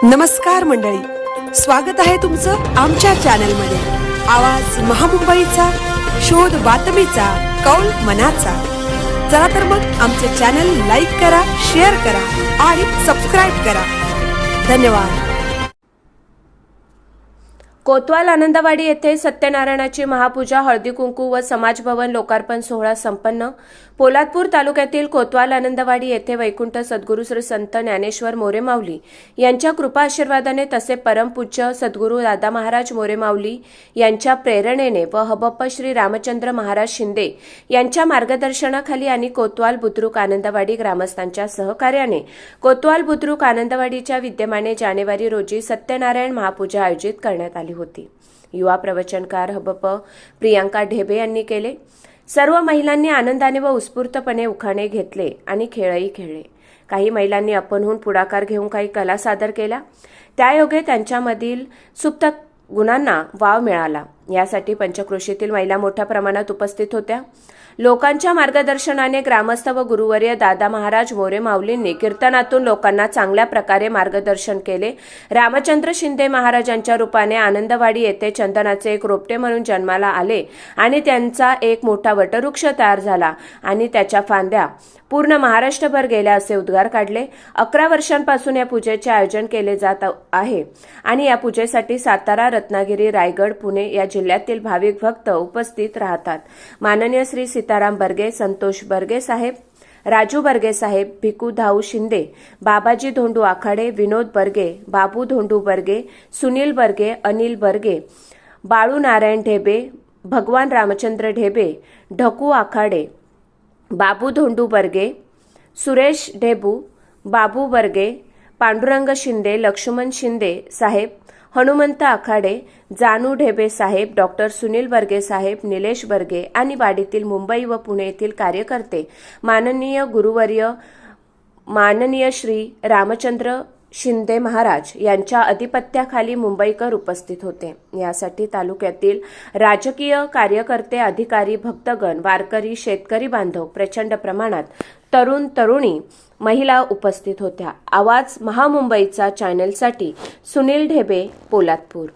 नमस्कार मंडळी, स्वागत आहे तुमचं आमच्या चॅनलमध्ये। आवाज महामुंबईचा, शोध बातमीचा, कौल मनाचा। चला तर मग आमचे चॅनल लाईक करा, शेअर करा आणि सबस्क्राइब करा। धन्यवाद। कोतवाल आनंदवाडी येथे सत्यनारायणाची महापूजा, हळदी कुंकू व समाज भवन लोकार्पण सोहळा संपन्न। पोलादपूर तालुक्यातील कोतवाल आनंदवाडी येथे वैकुंठ सद्गुरू श्री संत ज्ञानेश्वर मोरे माऊली यांच्या कृपा आशीर्वादाने तसे परमपूज्य सद्गुरू दादा महाराज मोरे माऊली यांच्या प्रेरणेने व हबप्प श्री रामचंद्र महाराज शिंदे यांच्या मार्गदर्शनाखाली आणि कोतवाल बुद्रुक आनंदवाडी ग्रामस्थांच्या सहकार्याने कोतवाल बुद्रुक आनंदवाडीच्या विद्यमाने जानेवारी रोजी सत्यनारायण महापूजा आयोजित करण्यात आली होती। युवा प्रवचनकार हबप्प प्रियांका ढेबे यांनी केले। सर्व महिलांनी आनंदाने व उत्स्फूर्तपणे उखाणे घेतले आणि खेळही खेळले। काही महिलांनी आपणहून पुढाकार घेऊन काही कला सादर केल्या। त्यायोगे त्यांच्यामधील सुप्त गुणांना वाव मिळाला। यासाठी पंचक्रोशीतील महिला मोठ्या प्रमाणात उपस्थित होत्या। लोकांच्या मार्गदर्शनाने ग्रामस्थ व गुरुवर्य दादा महाराज मोरे माऊलींनी कीर्तनातून लोकांना चांगल्या प्रकारे मार्गदर्शन केले। रामचंद्र शिंदे महाराजांच्या रूपाने आनंदवाडी येथे चंदनाचे एक रोपटे म्हणून जन्माला आले आणि त्यांचा एक मोठा वटवृक्ष तयार झाला आणि त्याच्या फांद्या पूर्ण महाराष्ट्रभर गेल्या असे उद्गार काढले। 11 वर्षांपासून या पूजेचे आयोजन केले जात आहे आणि या पूजेसाठी सातारा, रत्नागिरी, रायगड, पुणे या जिल्ह्यातील भाविक भक्त उपस्थित राहतात। माननीय श्री सीताराम बर्गे, संतोष बर्गे साहेब, राजू बर्गे साहेब, भिकू धाऊ शिंदे, बाबाजी धोंडू आखाडे, विनोद बर्गे, बाबू धोंडू बर्गे, सुनील बर्गे, अनिल बर्गे, बाळू नारायण ढेबे, भगवान रामचंद्र ढेबे, ढकू आखाडे, बाबू धोंडू बर्गे, सुरेश ढेबू, बाबू बर्गे, पांडुरंग शिंदे, लक्ष्मण शिंदे साहेब, हनुमंत आखाडे, जानू ढेबे साहेब, डॉक्टर सुनील बर्गे साहेब, निलेश बर्गे आणि वाडीतील मुंबई व पुणे येथील कार्यकर्ते, माननीय गुरुवर्य माननीय श्री रामचंद्र शिंदे महाराज यांच्या अधिपत्याखाली मुंबईकर उपस्थित होते। यासाठी तालुक्यातील राजकीय कार्यकर्ते, अधिकारी, भक्तगण, वारकरी, शेतकरी बांधव, प्रचंड प्रमाणात तरुण तरुणी, महिला उपस्थित होत्या। आवाज महामुंबईचा चॅनलसाठी सुनील ढेबे, पोलादपूर।